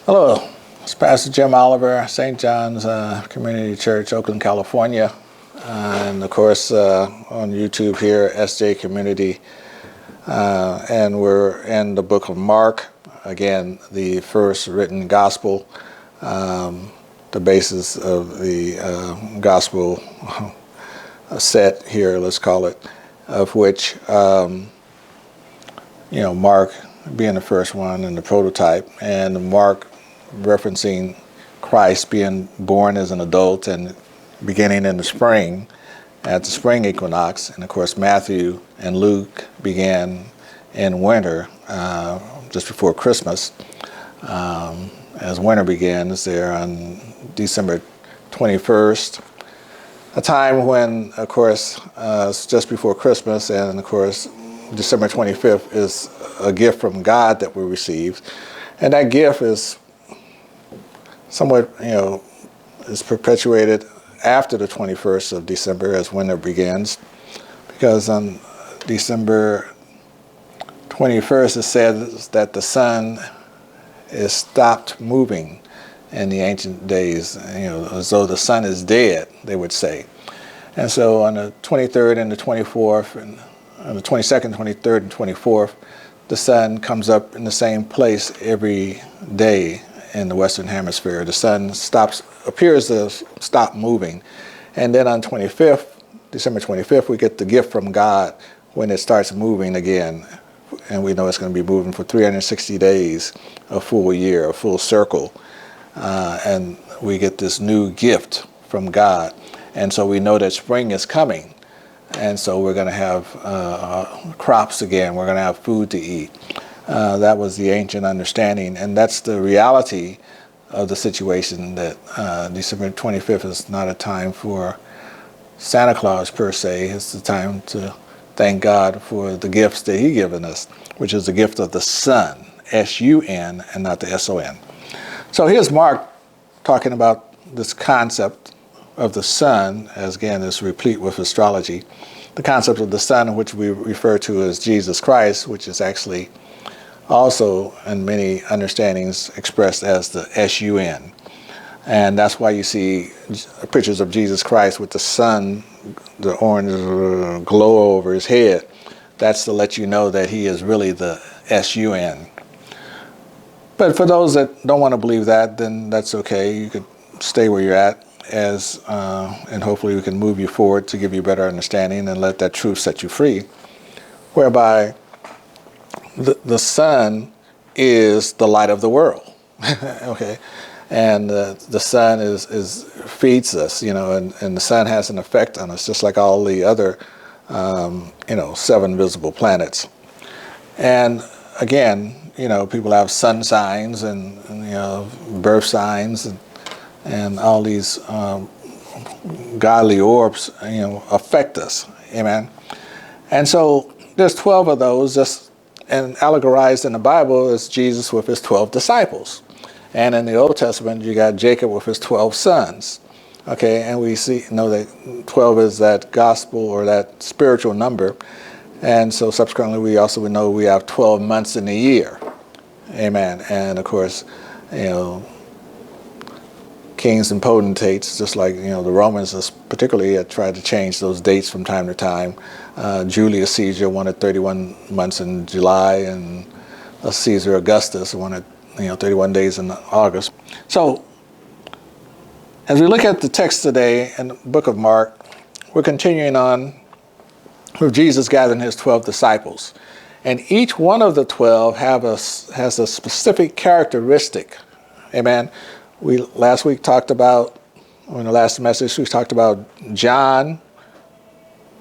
Hello, it's Pastor Jim Oliver, St. John's Community Church, Oakland, California. And of course, on YouTube here, SJ Community. And we're in the book of Mark, again, the first written gospel, the basis of the gospel set here, let's call it, of which, Mark being the first one and the prototype, and Mark referencing Christ being born as an adult and beginning in the spring, at the spring equinox. And of course, Matthew and Luke began in winter, just before Christmas, as winter begins there on December 21st, a time when, of course, it's just before Christmas, and of course, December 25th is a gift from God that we received. And that gift is somewhat, is perpetuated after the 21st of December as winter begins, because on December 21st it says that the sun is stopped moving in the ancient days, as though the sun is dead, they would say. And so on the 23rd and the 24th, and on the 22nd, 23rd, and 24th, the sun comes up in the same place every day in the Western Hemisphere. The sun appears to stop moving. And then on 25th, December 25th, we get the gift from God when it starts moving again. And we know it's going to be moving for 360 days, a full year, a full circle. And we get this new gift from God. And so we know that spring is coming. And so we're going to have crops again. We're going to have food to eat. That was the ancient understanding. And that's the reality of the situation, that December 25th is not a time for Santa Claus per se. It's the time to thank God for the gifts that He's given us, which is the gift of the sun, S-U-N, and not the S-O-N. So here's Mark talking about this concept of the sun, as again is replete with astrology. The concept of the sun, which we refer to as Jesus Christ, which is actually also in many understandings expressed as the S-U-N. And that's why you see pictures of Jesus Christ with the sun, the orange glow over his head. That's to let you know that he is really the S-U-N. But for those that don't want to believe that, then that's okay. You could stay where you're at, and hopefully we can move you forward to give you better understanding and let that truth set you free, whereby the sun is the light of the world. Okay, and the sun feeds us, and the sun has an effect on us, just like all the other 7 visible planets. And again, people have sun signs and birth signs and all these godly orbs, affect us. Amen. And so there's 12 of those, and allegorized in the Bible is Jesus with his 12 disciples. And in the Old Testament, you got Jacob with his 12 sons. Okay, and we know that 12 is that gospel or that spiritual number. And so subsequently, we also know we have 12 months in a year. Amen. And of course, kings and potentates, just like the Romans particularly tried to change those dates from time to time. Julius Caesar wanted 31 months in July, and Caesar Augustus wanted 31 days in August. So as we look at the text today in the book of Mark, we're continuing on with Jesus gathering his 12 disciples, and each one of the 12 has a specific characteristic. Amen. We last week talked about, in the last message, we talked about John,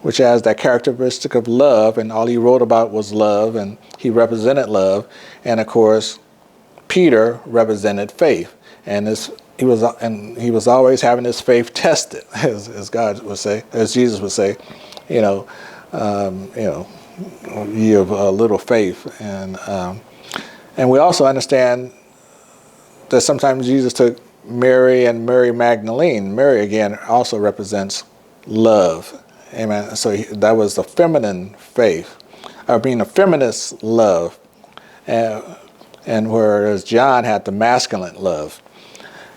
which has that characteristic of love, and all he wrote about was love, and he represented love. And of course, Peter represented faith, and he was always having his faith tested, as God would say, as Jesus would say, ye of little faith, and we also understand that sometimes Jesus took Mary and Mary Magdalene. Mary, again, also represents love. Amen. So that was the feminine faith, a feminist love. and whereas John had the masculine love.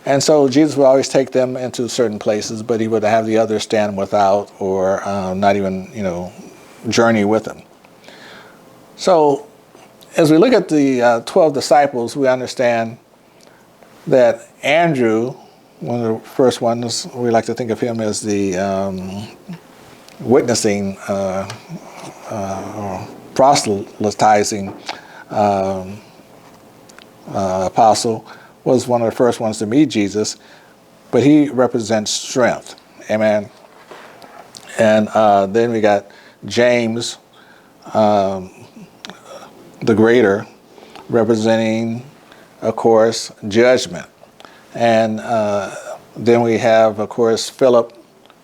And so Jesus would always take them into certain places, but he would have the others stand without or not even, journey with him. So as we look at the 12 disciples, we understand that Andrew, one of the first ones, we like to think of him as the witnessing, proselytizing apostle, was one of the first ones to meet Jesus, but he represents strength. Amen. And then we got James, the greater, representing, of course, judgment. And then we have, of course, Philip,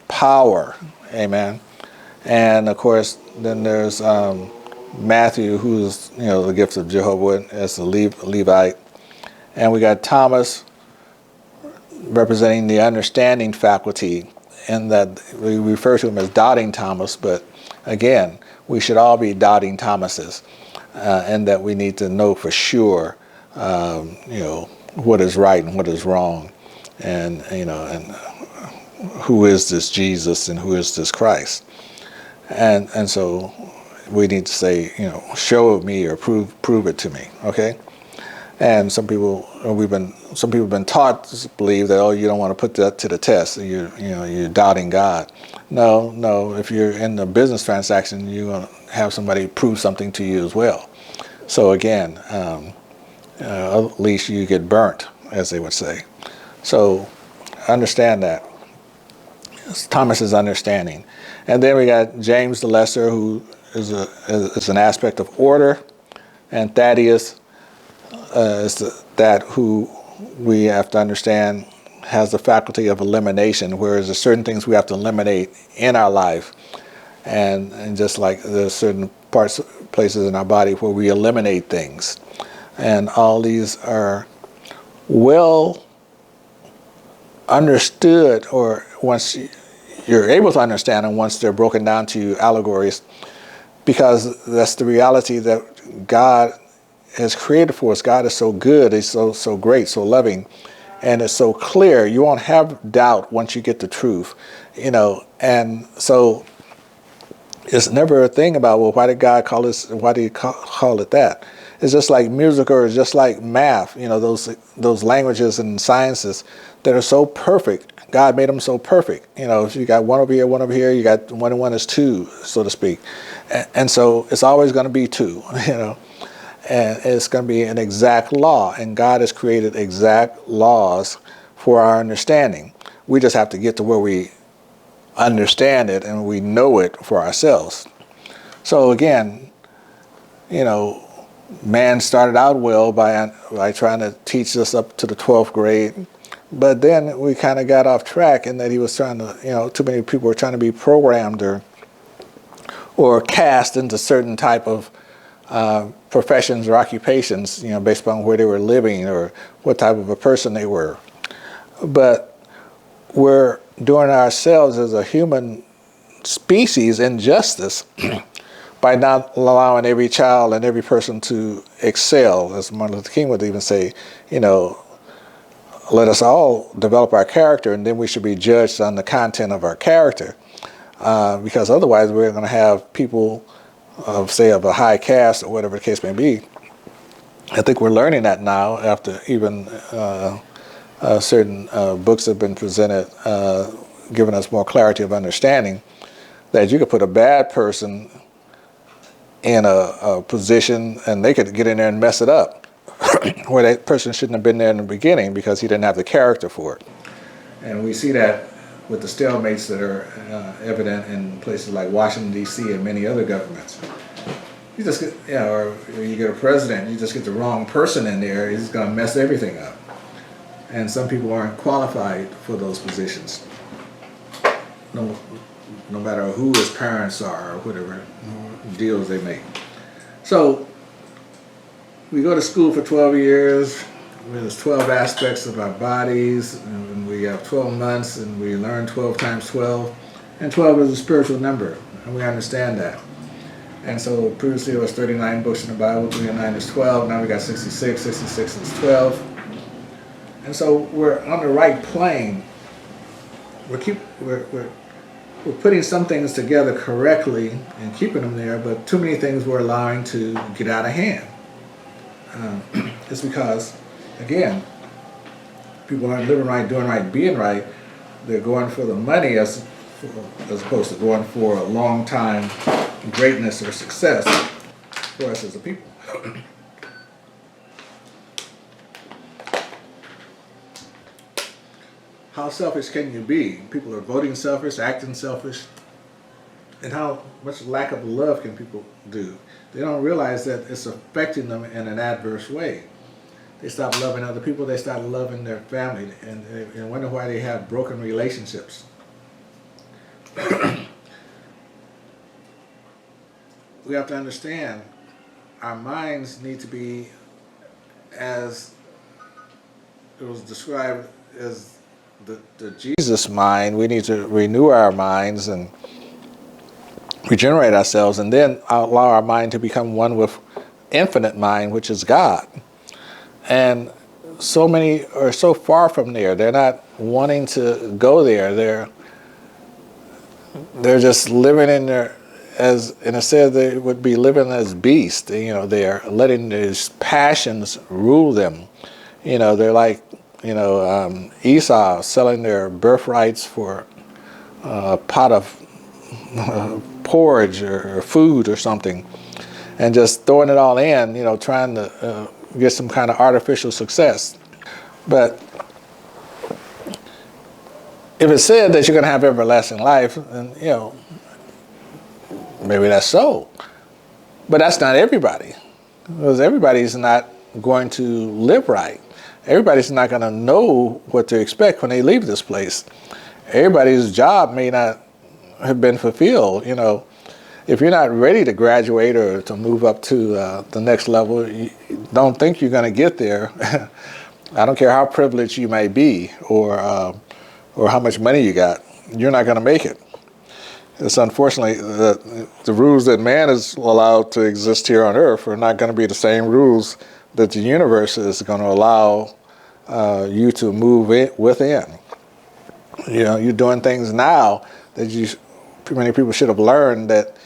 power. Amen. And, of course, then there's Matthew, who's, the gift of Jehovah as the Levite. And we got Thomas representing the understanding faculty, and that we refer to him as doubting Thomas, but again, we should all be doubting Thomases, and that we need to know for sure, what is right and what is wrong, and who is this Jesus and who is this Christ, and so we need to say, show me or prove it to me, okay? And some people have been taught to believe that, you don't want to put that to the test. You're doubting God. No. If you're in the business transaction, you're going to have somebody prove something to you as well. So again, at least you get burnt, as they would say. So understand that. Thomas is understanding, and then we got James the Lesser, who is an aspect of order, and Thaddeus. That who we have to understand has the faculty of elimination, whereas there's certain things we have to eliminate in our life, and just like there's certain places in our body where we eliminate things, and all these are well understood, or once you're able to understand them, once they're broken down to allegories, because that's the reality that God has created for us. God is so good, he's so great, so loving, and it's so clear. You won't have doubt once you get the truth, and so it's never a thing about, well, why did God call this, why did he call it that? It's just like music, or it's just like math, those languages and sciences that are so perfect. God made them so perfect. If you got one over here, you got 1 and 1 is 2, so to speak, and so it's always going to be 2, And it's going to be an exact law, and God has created exact laws for our understanding. We just have to get to where we understand it and we know it for ourselves. So again, man started out well by trying to teach us up to the 12th grade, but then we kind of got off track in that he was trying to, too many people were trying to be programmed or cast into certain type of professions or occupations, based upon where they were living or what type of a person they were. But we're doing ourselves as a human species injustice by not allowing every child and every person to excel. As Martin Luther King would even say, let us all develop our character, and then we should be judged on the content of our character, because otherwise we're going to have people of a high caste or whatever the case may be. I think we're learning that now after even certain books have been presented, giving us more clarity of understanding that you could put a bad person in a position and they could get in there and mess it up, where that person shouldn't have been there in the beginning because he didn't have the character for it. And we see that with the stalemates that are evident in places like Washington, D.C. and many other governments. You just get, or you get a president, you just get the wrong person in there, he's going to mess everything up. And some people aren't qualified for those positions, no matter who his parents are or whatever deals they make. So we go to school for 12 years. There's 12 aspects of our bodies, and we have 12 months, and we learn 12 times 12. And 12 is a spiritual number, and we understand that. And so previously it was 39 books in the Bible, 3 and 9 is 12. Now we got 66, 66 is 12. And so we're on the right plane. We're putting some things together correctly and keeping them there, but too many things we're allowing to get out of hand. It's because, again, people aren't living right, doing right, being right. They're going for the money as opposed to going for a long time greatness or success for us as a people. How selfish can you be? People are voting selfish, acting selfish. And how much lack of love can people do? They don't realize that it's affecting them in an adverse way. They stop loving other people, they stop loving their family, and wonder why they have broken relationships. We have to understand our minds need to be, as it was described as the Jesus mind. We need to renew our minds and regenerate ourselves, and then allow our mind to become one with infinite mind, which is God. And so many are so far from there. They're not wanting to go there. They're just living in their, as and it said they would be living as beasts. They're letting these passions rule them. They're like Esau selling their birthrights for a pot of porridge or food or something, and just throwing it all in, trying to get some kind of artificial success. But if it said that you're going to have everlasting life, then, maybe that's so. But that's not everybody, because everybody's not going to live right. Everybody's not going to know what to expect when they leave this place. Everybody's job may not have been fulfilled. If you're not ready to graduate or to move up to the next level, you don't think you're going to get there. I don't care how privileged you may be or how much money you got, you're not going to make it. It's unfortunately the rules that man is allowed to exist here on earth are not going to be the same rules that the universe is going to allow you to move within. You're doing things now that many people should have learned that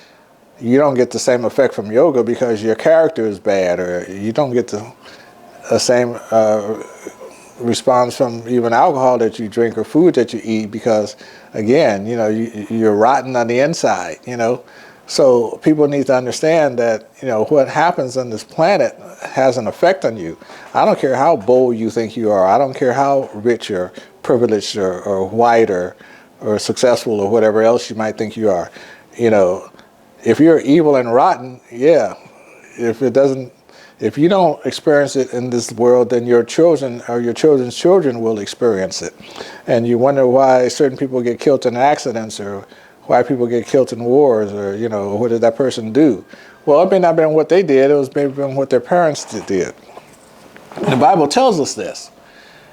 you don't get the same effect from yoga because your character is bad, or you don't get the same response from even alcohol that you drink or food that you eat because, again, you're rotten on the inside, So people need to understand that, what happens on this planet has an effect on you. I don't care how bold you think you are. I don't care how rich or privileged or white or successful or whatever else you might think you are. If you're evil and rotten, yeah. If you don't experience it in this world, then your children or your children's children will experience it. And you wonder why certain people get killed in accidents, or why people get killed in wars, or, what did that person do? Well, it may not have been what they did, it was maybe what their parents did. The Bible tells us this.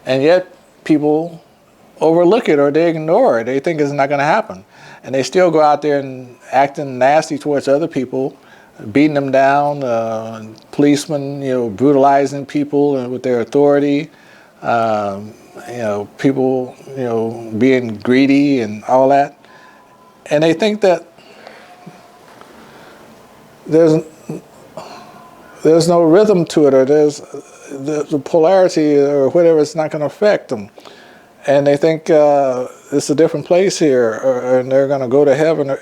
And yet people overlook it, or they ignore it. They think it's not going to happen. And they still go out there and acting nasty towards other people, beating them down, policemen, brutalizing people with their authority, people, being greedy and all that. And they think that there's no rhythm to it, or there's the polarity or whatever, it's not going to affect them. And they think it's a different place here, and they're going to go to heaven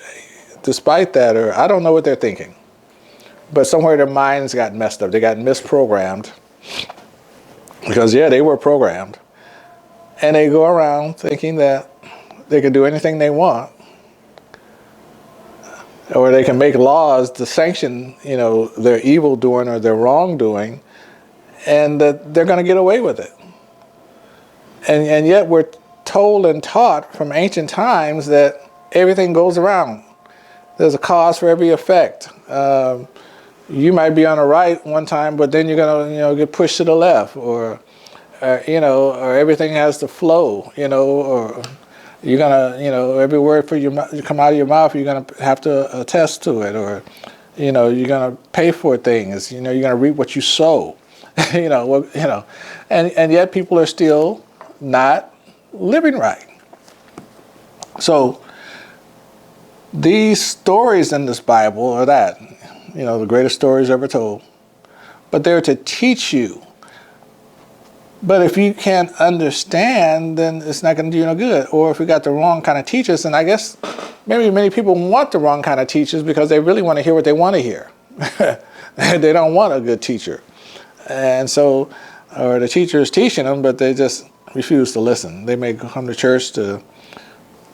despite that, or I don't know what they're thinking. But somewhere their minds got messed up. They got misprogrammed. Because, they were programmed. And they go around thinking that they can do anything they want. Or they can make laws to sanction, their evil doing or their wrongdoing, and that they're going to get away with it. And yet we're told and taught from ancient times that everything goes around. There's a cause for every effect. You might be on the right one time, but then you're gonna, get pushed to the left, or everything has to flow, or you're gonna, every word you come out of your mouth, you're gonna have to attest to it, or, You're going to pay for things. You're going to reap what you sow. And yet people are still not living right. So these stories in this Bible are that, the greatest stories ever told. But they're to teach you. But if you can't understand, then it's not going to do you no good. Or if we got the wrong kind of teachers, and I guess maybe many people want the wrong kind of teachers because they really want to hear what they want to hear. They don't want a good teacher. And so, or the teacher is teaching them, but they just refuse to listen. They may come to church to,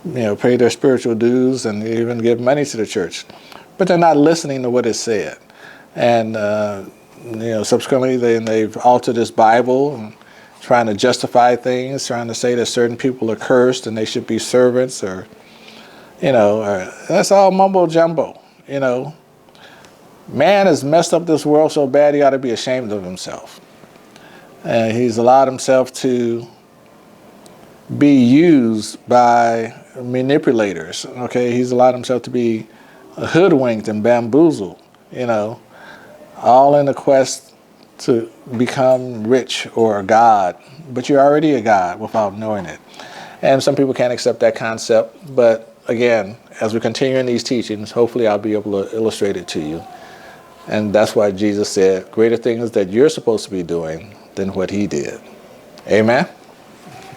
pay their spiritual dues and even give money to the church, but they're not listening to what is said. And, subsequently they've altered this Bible, and trying to justify things, trying to say that certain people are cursed and they should be servants, or that's all mumbo jumbo. Man has messed up this world so bad he ought to be ashamed of himself. And he's allowed himself to be used by manipulators. Okay, he's allowed himself to be hoodwinked and bamboozled. All in the quest to become rich or a god, but you're already a god without knowing it. And some people can't accept that concept, but again, as we continue in these teachings, hopefully I'll be able to illustrate it to you. And that's why Jesus said, greater things that you're supposed to be doing than what he did. Amen?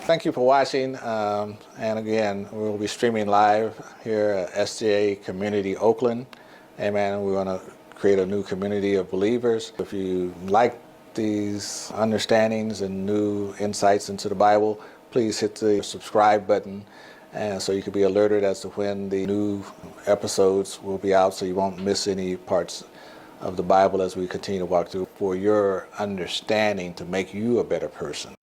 Thank you for watching. And again, we'll be streaming live here at SJ Community Oakland. Amen. We want to create a new community of believers. If you like these understandings and new insights into the Bible, please hit the subscribe button, and so you can be alerted as to when the new episodes will be out, so you won't miss any parts of the Bible as we continue to walk through for your understanding to make you a better person.